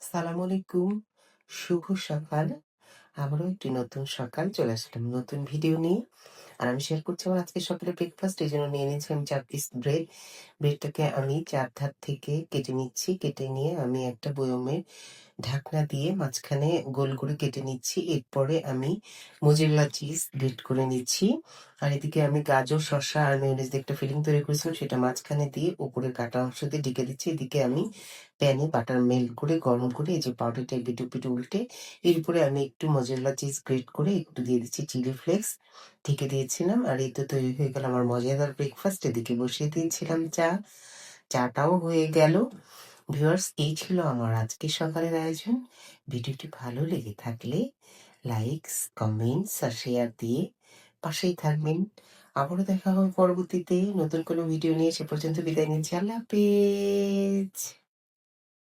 সালাম আলাইকুম। শুভ সকাল। আবারও একটি নতুন সকাল চলে আসলাম নতুন ভিডিও নিয়ে। আর আমি শেয়ার করছি আমার আজকে সকালে ব্রেকফাস্ট। এজন্য নিয়ে নিয়েছি আমি ৪ পিস ব্রেড। ব্রেডটাকে আমি ৪ ধার থেকে কেটে নিচ্ছি। কেটে নিয়ে আমি একটা বয়মে ঢাকনা দিয়ে মাঝখানে গোল করে কেটে নিচ্ছি। এরপরে আমি মোজারেলা চিজ গ্রেট করে নিচ্ছি। আর এদিকে আমি গাজর, শসা আর মেয়োনিজ দিয়ে একটা ফিলিং তৈরি করেছিলাম, সেটা মাঝখানে দিয়ে উপরের কাটা অংশ দিয়ে ঢেকে দিচ্ছি। এদিকে আমি প্যানে বাটার মেল্ট করে গরম করে এই যে পাউডারটা পিটু পিটু উল্টে এর উপরে আমি একটু মোজারেলা চিজ গ্রেট করে একটু দিয়ে দিচ্ছি চিলি ফ্লেক্স, ঢেকে দিয়েছিলাম। আর এই তো তৈরি হয়ে গেল আমার মজাদার ব্রেকফাস্ট। এদিকে বসিয়ে দিয়েছিলাম চা, চাটাও হয়ে গেল। ভিউয়ার্স, এই ছিল আমার আজকের সকালের আয়োজন। ভিডিওটি ভালো লেগে থাকলে লাইকস, কমেন্টস আর শেয়ার দিয়ে পাশেই থাকবেন। আবারও দেখা হবে পরবর্তীতে নতুন কোনো ভিডিও নিয়ে। সে পর্যন্ত বিদায় নিচ্ছি। আল্লাহ হাফেজ।